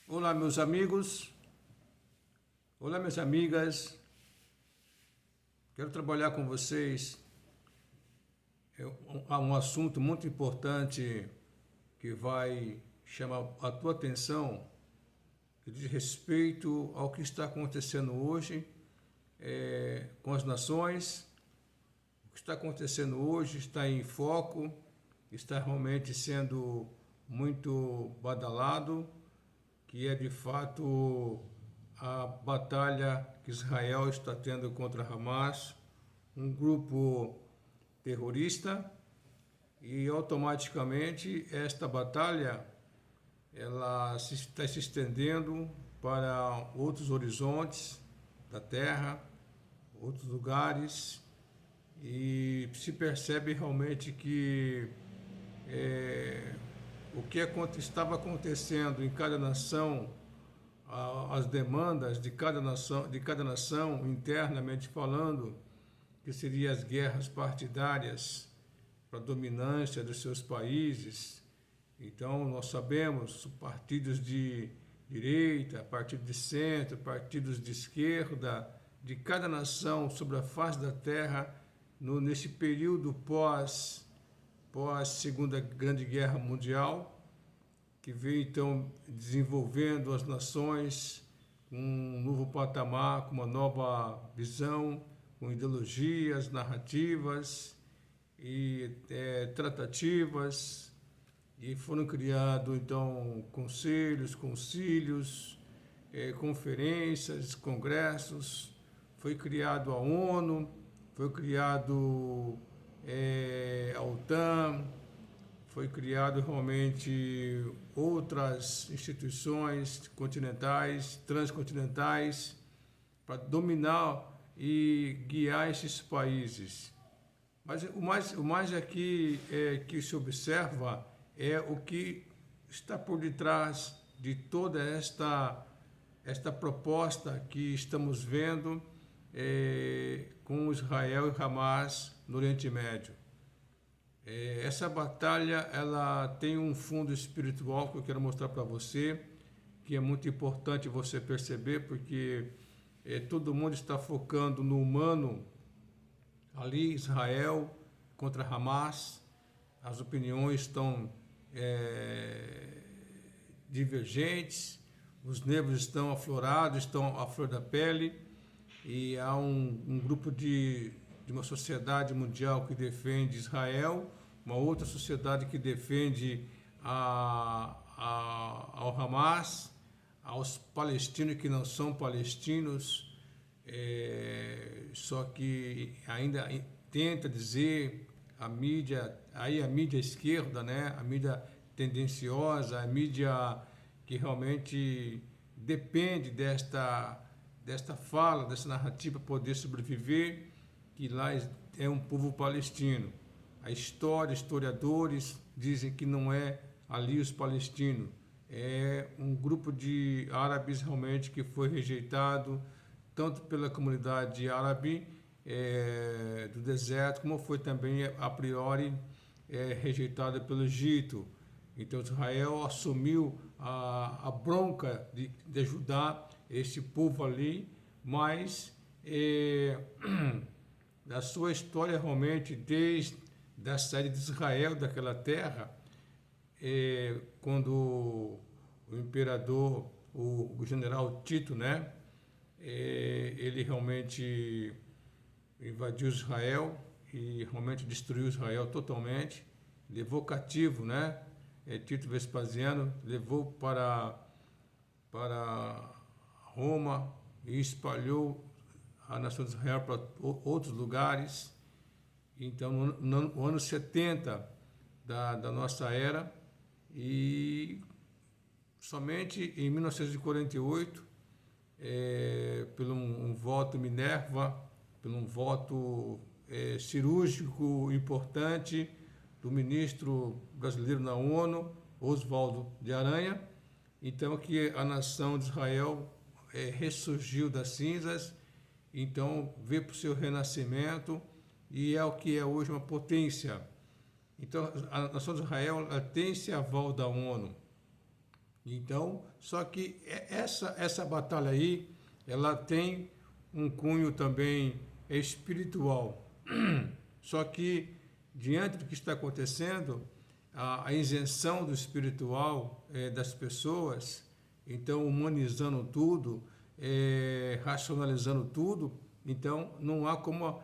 Olá, meus amigos. Olá, minhas amigas. Quero trabalhar com vocês um assunto muito importante que vai chamar a tua atenção, que diz respeito ao que está acontecendo hoje com as nações. O que está acontecendo hoje está em foco, está realmente sendo muito badalado, que é de fato a batalha que Israel está tendo contra Hamas, um grupo terrorista, e automaticamente esta batalha ela está se estendendo para outros horizontes da terra, outros lugares, e se percebe realmente que o que estava acontecendo em cada nação, as demandas de cada nação internamente falando, que seriam as guerras partidárias para a dominância dos seus países. Então nós sabemos partidos de direita, partidos de centro, partidos de esquerda, de cada nação sobre a face da terra, nesse período pós Segunda Grande Guerra Mundial, que veio então desenvolvendo as nações com um novo patamar, com uma nova visão, com ideologias, narrativas e tratativas, e foram criados então conselhos, concílios, conferências, congressos, foi criado a ONU, foi criado a OTAN, foi criado realmente outras instituições continentais, transcontinentais, para dominar e guiar esses países. Mas o mais aqui que se observa é o que está por detrás de toda esta proposta que estamos vendo com Israel e Hamas no Oriente Médio. Essa batalha ela tem um fundo espiritual que eu quero mostrar para você, que é muito importante você perceber, porque todo mundo está focando no humano, ali Israel contra Hamas, as opiniões estão divergentes, os nervos estão aflorados, estão à flor da pele, e há um grupo de uma sociedade mundial que defende Israel, uma outra sociedade que defende ao Hamas, aos palestinos que não são palestinos, só que ainda tenta dizer a mídia esquerda, né, a mídia tendenciosa, a mídia que realmente depende desta fala, dessa narrativa para poder sobreviver, que lá é um povo palestino. A historiadores dizem que não é ali os palestinos, é um grupo de árabes realmente que foi rejeitado tanto pela comunidade árabe do deserto, como foi também a priori rejeitado pelo Egito. Então Israel assumiu a bronca de ajudar esse povo ali, mas da sua história realmente, desde a saída de Israel daquela terra, quando o imperador, o general Tito, né, ele realmente invadiu Israel e realmente destruiu Israel totalmente, levou cativo, né, Tito Vespasiano levou para Roma e espalhou a nação de Israel para outros lugares. Então, no ano 70 da nossa era, e somente em 1948, pelo um voto Minerva, pelo um voto cirúrgico importante do ministro brasileiro na ONU, Oswaldo de Aranha, então que a nação de Israel ressurgiu das cinzas, então veio para o seu renascimento e é o que é hoje uma potência. Então a nação de Israel tem esse aval da ONU. Então, só que essa batalha aí, ela tem um cunho também espiritual. Só que, diante do que está acontecendo, a isenção do espiritual das pessoas, então humanizando tudo, racionalizando tudo, então não há como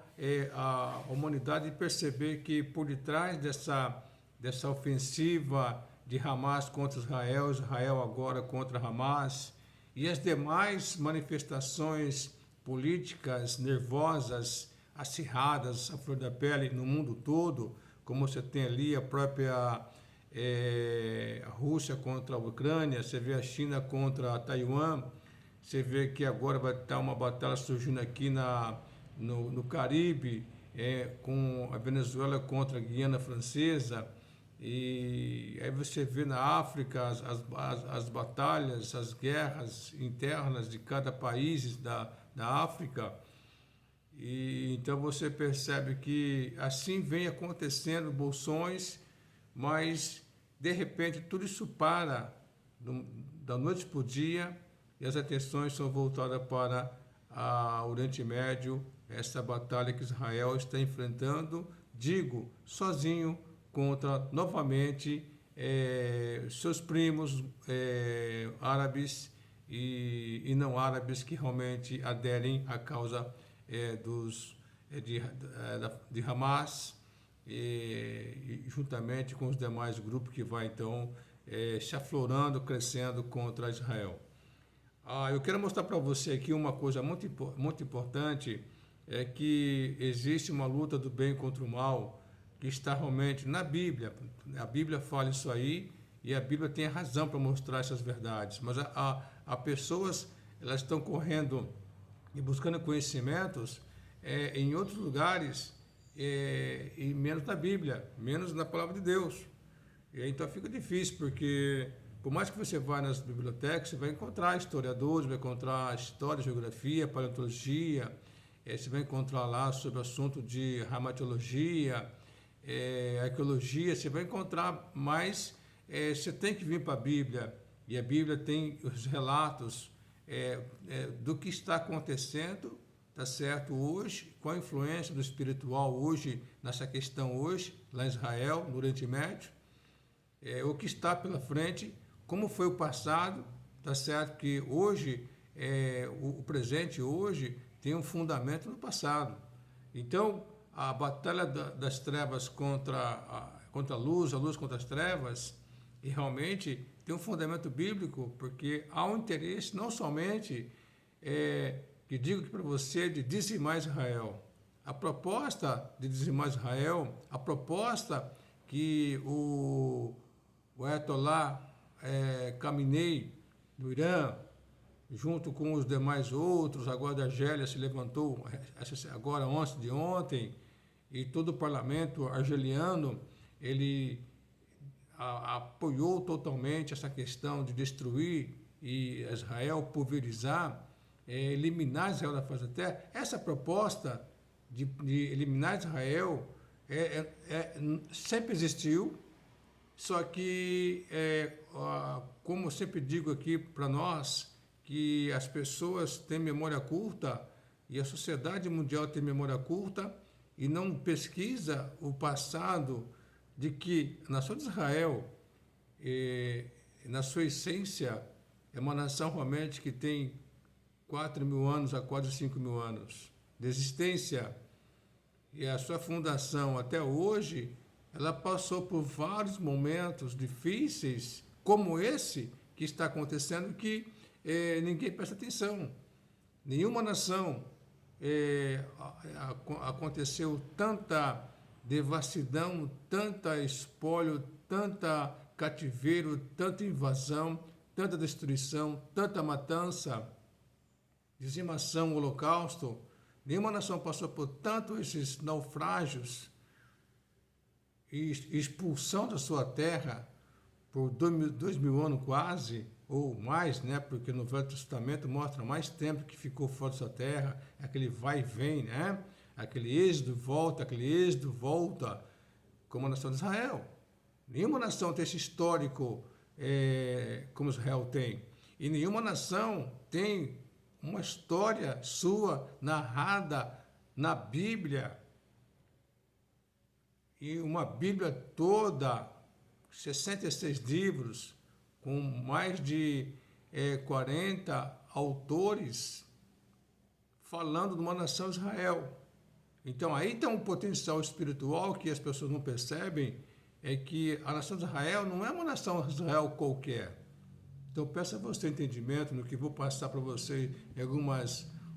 a humanidade perceber que por detrás dessa ofensiva de Hamas contra Israel, Israel agora contra Hamas, e as demais manifestações políticas nervosas, acirradas, à flor da pele no mundo todo, como você tem ali a própria a Rússia contra a Ucrânia, você vê a China contra a Taiwan, você vê que agora vai estar uma batalha surgindo aqui no Caribe, com a Venezuela contra a Guiana Francesa, e aí você vê na África as batalhas, as guerras internas de cada país da África. E então você percebe que assim vem acontecendo bolsões, mas de repente tudo isso para da noite para o dia e as atenções são voltadas para o Oriente Médio, essa batalha que Israel está enfrentando, digo, sozinho, contra novamente seus primos árabes e não árabes que realmente aderem à causa de Hamas, e juntamente com os demais grupos que vai então se aflorando, crescendo contra Israel. Eu quero mostrar para você aqui uma coisa muito importante, é que existe uma luta do bem contra o mal, que está realmente na Bíblia. A Bíblia fala isso aí, e a Bíblia tem a razão para mostrar essas verdades. Mas há pessoas, elas estão correndo e buscando conhecimentos em outros lugares, e menos na Bíblia, menos na Palavra de Deus. E então fica difícil, porque por mais que você vá nas bibliotecas, você vai encontrar historiadores, vai encontrar história, geografia, paleontologia, você vai encontrar lá sobre o assunto de reumatologia, arqueologia, você vai encontrar, mas você tem que vir para a Bíblia, e a Bíblia tem os relatos do que está acontecendo, tá certo, hoje, com a influência do espiritual hoje, nessa questão hoje, lá em Israel, no Oriente Médio, o que está pela frente, como foi o passado, tá certo, que hoje, o presente hoje tem um fundamento no passado. Então, a batalha das trevas contra a luz contra as trevas, e realmente tem um fundamento bíblico, porque há um interesse não somente, que digo que para você, de dizimar Israel. A proposta de dizimar Israel, a proposta que o Ayatollah Khamenei, do Irã, junto com os demais outros, agora da Argélia se levantou, agora antes de ontem, e todo o parlamento argeliano, ele apoiou totalmente essa questão de destruir Israel, pulverizar, eliminar Israel da face da terra. Essa proposta de eliminar Israel sempre existiu, só que, como eu sempre digo aqui para nós, que as pessoas têm memória curta e a sociedade mundial tem memória curta e não pesquisa o passado de que a nação de Israel, na sua essência, é uma nação realmente que tem 4.000 anos a quase 5.000 anos de existência, e a sua fundação até hoje, ela passou por vários momentos difíceis, como esse que está acontecendo, que ninguém presta atenção. Nenhuma nação aconteceu tanta devassidão, tanta espólio, tanta cativeiro, tanta invasão, tanta destruição, tanta matança, dizimação, holocausto. Nenhuma nação passou por tanto esses naufrágios e expulsão da sua terra por 2.000 anos quase, ou mais, né? Porque no Velho Testamento mostra mais tempo que ficou fora da sua terra, aquele vai e vem, né? Aquele êxodo volta, como a nação de Israel. Nenhuma nação tem esse histórico como Israel tem. E nenhuma nação tem uma história sua narrada na Bíblia. E uma Bíblia toda, 66 livros, com mais de 40 autores falando de uma nação Israel. Então, aí tem um potencial espiritual que as pessoas não percebem, é que a nação de Israel não é uma nação Israel qualquer. Então, peço a você entendimento no que vou passar para você em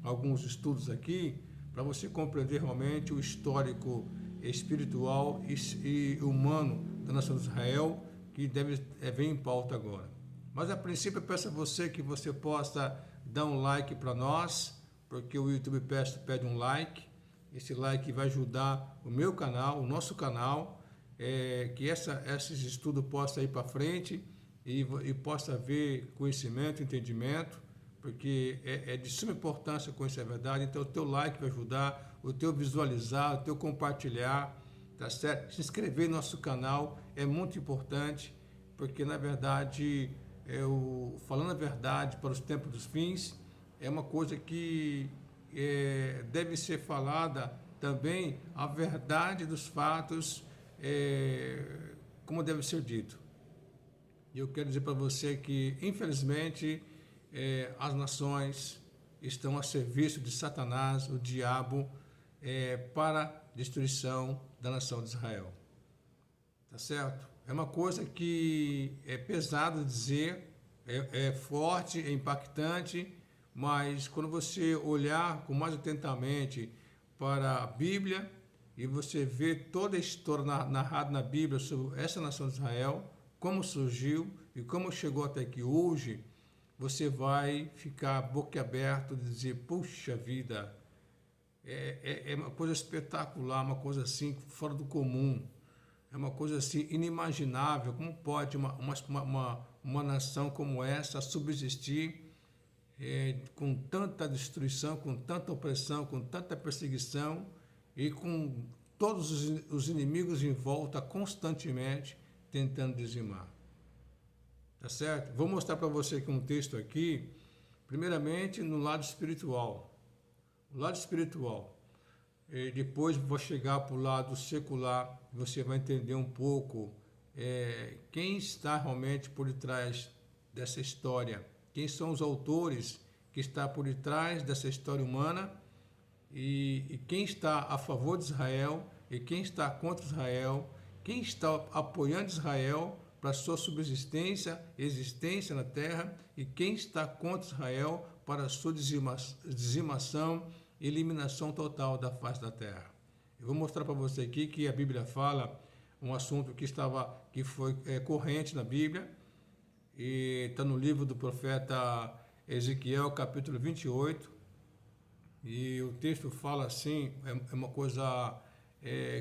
alguns estudos aqui, para você compreender realmente o histórico espiritual e humano da nação de Israel, que deve vir em pauta agora. Mas, a princípio, eu peço a você que você possa dar um like para nós, porque o YouTube pede um like. Esse like vai ajudar o meu canal, o nosso canal, que esses estudos possam ir para frente e possa haver conhecimento, entendimento, porque é de suma importância conhecer a verdade. Então, o teu like vai ajudar, o teu visualizar, o teu compartilhar, tá certo? Se inscrever no nosso canal é muito importante, porque, na verdade, falando a verdade para os tempos dos fins, é uma coisa que deve ser falada também a verdade dos fatos, como deve ser dito. E eu quero dizer para você que, infelizmente, as nações estão a serviço de Satanás, o diabo, para a destruição da nação de Israel. Tá certo? É uma coisa que é pesado dizer, é forte, é impactante, mas quando você olhar com mais atentamente para a Bíblia e você vê toda a história narrada na Bíblia sobre essa nação de Israel, como surgiu e como chegou até aqui hoje, você vai ficar boquiaberto de dizer, puxa vida, é uma coisa espetacular, uma coisa assim fora do comum, é uma coisa assim inimaginável. Como pode uma nação como essa subsistir com tanta destruição, com tanta opressão, com tanta perseguição e com todos os inimigos em volta constantemente tentando dizimar. Tá certo? Vou mostrar para você aqui um texto aqui, primeiramente no lado espiritual. O lado espiritual. E depois vou chegar para o lado secular, você vai entender um pouco quem está realmente por detrás dessa história. Quem são os autores que estão por detrás dessa história humana e quem está a favor de Israel e quem está contra Israel, quem está apoiando Israel para sua subsistência, existência na terra e quem está contra Israel para sua dizimação e eliminação total da face da terra. Eu vou mostrar para você aqui que a Bíblia fala um assunto que foi corrente na Bíblia, e está no livro do profeta Ezequiel, capítulo 28, e o texto fala assim, é uma coisa,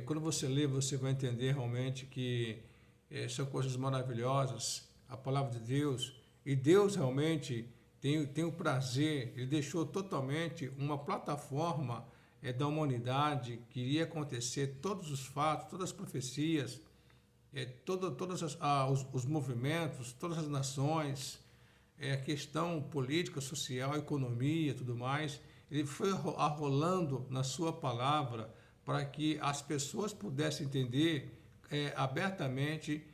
quando você lê, você vai entender realmente que são coisas maravilhosas, a palavra de Deus, e Deus realmente tem o prazer, Ele deixou totalmente uma plataforma da humanidade, que iria acontecer todos os fatos, todas as profecias, todos os movimentos, todas as nações, a questão política, social, economia, tudo mais. Ele foi arrolando na sua palavra para que as pessoas pudessem entender abertamente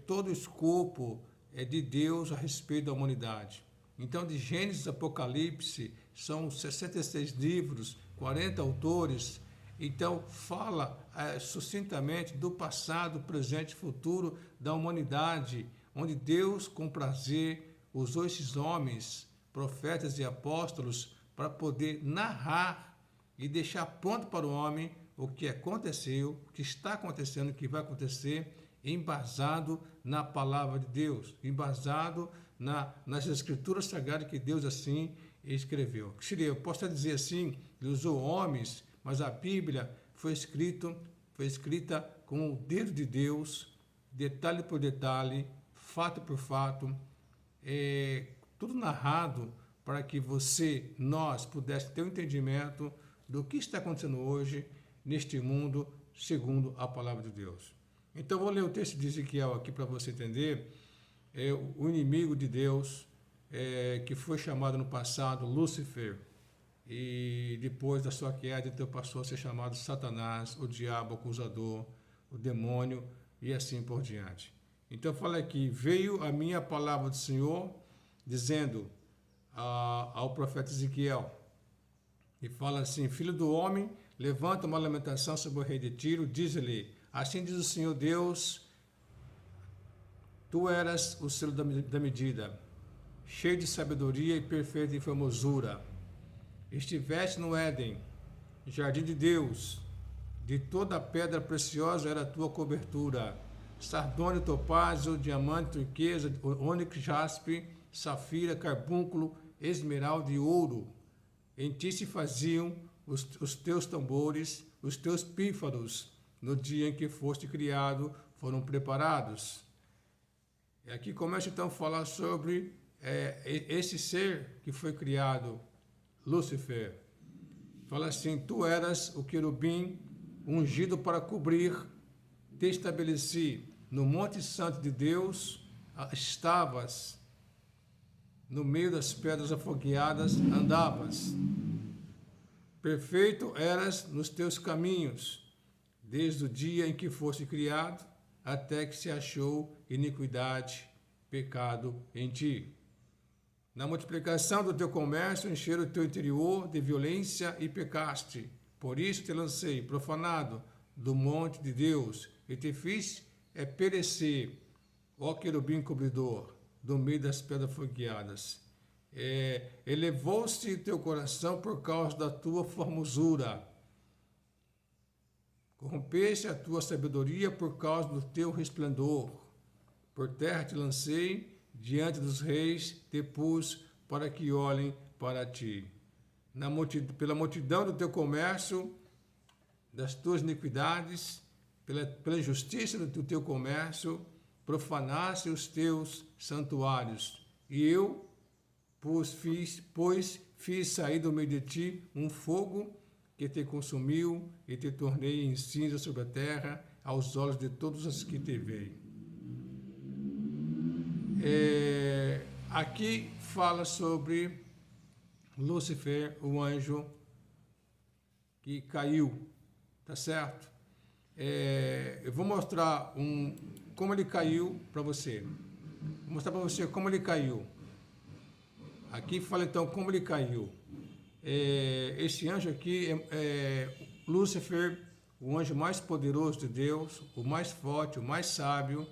todo o escopo de Deus a respeito da humanidade. Então, de Gênesis a Apocalipse, são 66 livros, 40 autores. Então, fala sucintamente do passado, presente e futuro da humanidade, onde Deus, com prazer, usou esses homens, profetas e apóstolos, para poder narrar e deixar pronto para o homem o que aconteceu, o que está acontecendo, o que vai acontecer, embasado na palavra de Deus, embasado nas escrituras sagradas que Deus assim escreveu. Eu posso dizer assim, ele usou homens, mas a Bíblia foi escrita com o dedo de Deus, detalhe por detalhe, fato por fato, tudo narrado para que nós pudesse ter um entendimento do que está acontecendo hoje neste mundo, segundo a palavra de Deus. Então, vou ler o texto de Ezequiel aqui para você entender. o inimigo de Deus, que foi chamado no passado Lúcifer, e depois da sua queda, então passou a ser chamado Satanás, o diabo, o acusador, o demônio, e assim por diante. Então fala aqui, veio a minha palavra do Senhor, dizendo ao profeta Ezequiel, e fala assim, filho do homem, levanta uma lamentação sobre o rei de Tiro, diz-lhe, assim diz o Senhor Deus, tu eras o selo da medida, cheio de sabedoria e perfeito em formosura. Estiveste no Éden, jardim de Deus, de toda pedra preciosa era a tua cobertura, sardônio, topázio, diamante, turquesa, ônix, jaspe, safira, carbúnculo, esmeralda e ouro. Em ti se faziam os teus tambores, os teus pífaros, no dia em que foste criado, foram preparados. E aqui começa então a falar sobre esse ser que foi criado, Lúcifer. Fala assim, tu eras o querubim ungido para cobrir, te estabeleci no Monte Santo de Deus, estavas no meio das pedras afogueadas, andavas. Perfeito eras nos teus caminhos, desde o dia em que foste criado, até que se achou iniquidade, pecado em ti. Na multiplicação do teu comércio, encheram o teu interior de violência e pecaste. Por isso te lancei, profanado, do monte de Deus, e te fiz perecer, ó querubim cobridor, do meio das pedras fogueadas. Elevou-se teu coração por causa da tua formosura. Corrompeste a tua sabedoria por causa do teu resplendor. Por terra te lancei, diante dos reis te pus para que olhem para ti. Pela multidão do teu comércio, das tuas iniquidades, pela injustiça do teu comércio, profanaste os teus santuários. E eu, fiz sair do meio de ti um fogo que te consumiu e te tornei em cinza sobre a terra, aos olhos de todos os que te veem. Aqui fala sobre Lúcifer, o anjo que caiu, tá certo? Eu vou mostrar como ele caiu para você. Vou mostrar para você como ele caiu. Aqui fala então como ele caiu. Esse anjo aqui Lúcifer, o anjo mais poderoso de Deus, o mais forte, o mais sábio.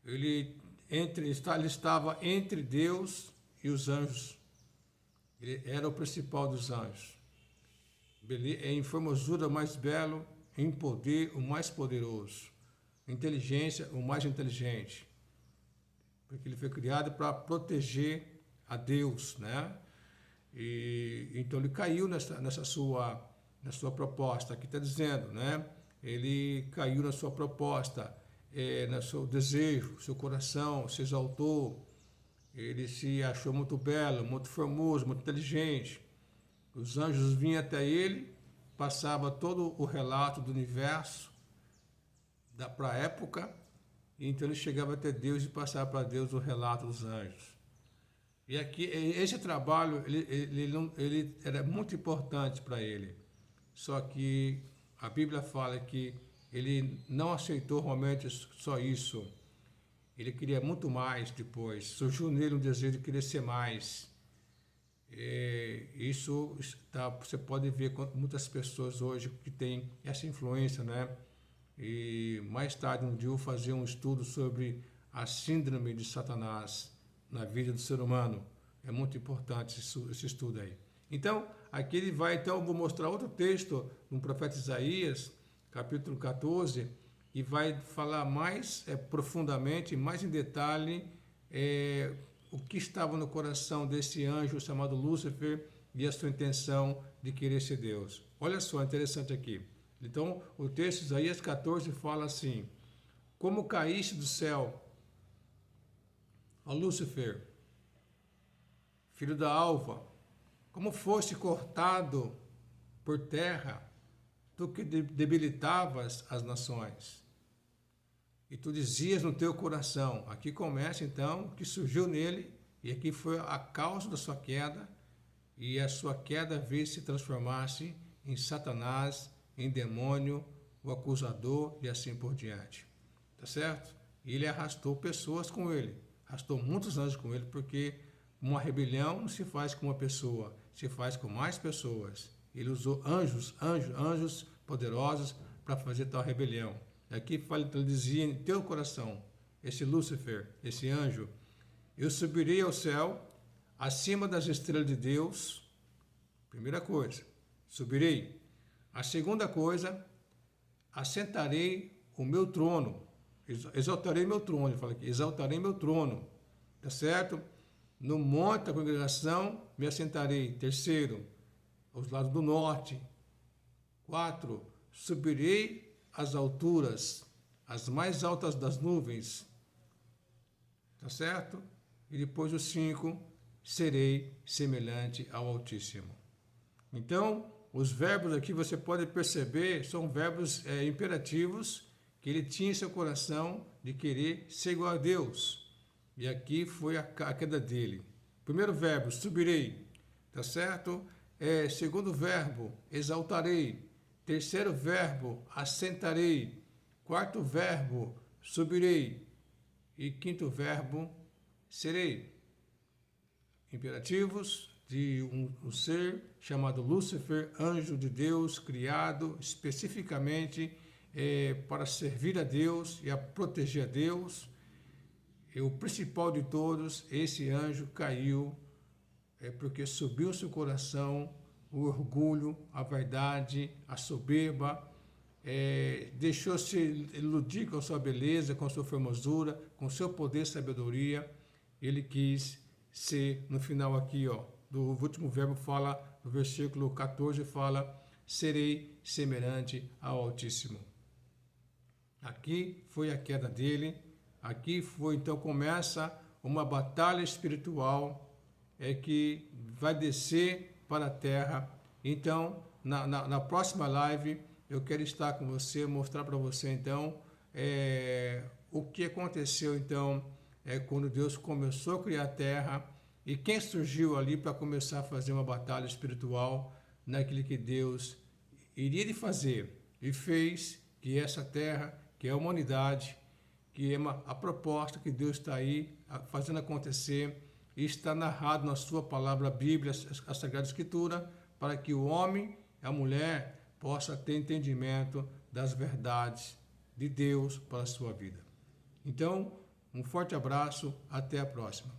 Ele estava entre Deus e os anjos. Ele era o principal dos anjos. Em formosura, o mais belo, em poder, o mais poderoso, inteligência, o mais inteligente, porque ele foi criado para proteger a Deus, né? E então ele caiu nessa sua proposta. Aqui está dizendo, né? Ele caiu na sua proposta, no seu desejo, seu coração se exaltou. Ele se achou muito belo, muito formoso, muito inteligente. Os anjos vinham até ele, passava todo o relato do universo para a época, e então ele chegava até Deus e passava para Deus o relato dos anjos. E aqui, esse trabalho, ele era muito importante para ele. Só que a Bíblia fala que ele não aceitou realmente só isso. Ele queria muito mais depois. Surgiu nele um desejo de querer ser mais. Isso você pode ver com muitas pessoas hoje que têm essa influência, né? E mais tarde um dia eu vou fazer um estudo sobre a síndrome de Satanás na vida do ser humano. É muito importante esse estudo aí. Então, aqui ele vai, então, vou mostrar outro texto no profeta Isaías, capítulo 14, e vai falar mais profundamente, mais em detalhe, o que estava no coração desse anjo chamado Lúcifer e a sua intenção de querer ser Deus. Olha só, interessante aqui. Então, o texto de Isaías 14 fala assim: como caíste do céu, ó Lúcifer, filho da alva, como foste cortado por terra, tu que debilitavas as nações. E tu dizias no teu coração. Aqui começa então que surgiu nele, e aqui foi a causa da sua queda, e a sua queda veio se transformar-se em Satanás, em demônio, o acusador e assim por diante. Tá certo? E ele arrastou pessoas com ele, arrastou muitos anjos com ele, porque uma rebelião não se faz com uma pessoa, se faz com mais pessoas. Ele usou anjos poderosos para fazer tal rebelião. Aqui ele dizia em teu coração, esse Lúcifer, esse anjo: eu subirei ao céu, acima das estrelas de Deus. Primeira coisa, subirei. A segunda coisa, assentarei o meu trono, exaltarei meu trono. Ele fala aqui, exaltarei meu trono, tá certo? No monte da congregação me assentarei. Terceiro, aos lados do norte. 4, subirei às alturas, as mais altas das nuvens, tá certo? E depois o 5, serei semelhante ao Altíssimo. Então, os verbos aqui você pode perceber, são verbos imperativos que ele tinha em seu coração de querer ser igual a Deus. E aqui foi a queda dele. Primeiro verbo, subirei, tá certo? Segundo verbo, exaltarei. Terceiro verbo, assentarei. Quarto verbo, subirei. E quinto verbo, serei. Imperativos de um ser chamado Lúcifer, anjo de Deus, criado especificamente para servir a Deus e a proteger a Deus. E o principal de todos, esse anjo caiu porque subiu seu coração o orgulho, a vaidade, a soberba, deixou-se iludir com a sua beleza, com a sua formosura, com o seu poder e sabedoria. Ele quis ser, no final aqui, do último verbo fala, no versículo 14 fala, serei semelhante ao Altíssimo. Aqui foi a queda dele, aqui foi, então começa uma batalha espiritual que vai descer para a terra. Então, na próxima live, eu quero estar com você, mostrar para você, então, o que aconteceu, então, quando Deus começou a criar a terra e quem surgiu ali para começar a fazer uma batalha espiritual naquilo que Deus iria fazer e fez, que essa terra, que é a humanidade, que é a proposta que Deus está aí fazendo acontecer, e está narrado na sua palavra, a Bíblia, a Sagrada Escritura, para que o homem e a mulher possam ter entendimento das verdades de Deus para a sua vida. Então, um forte abraço, até a próxima.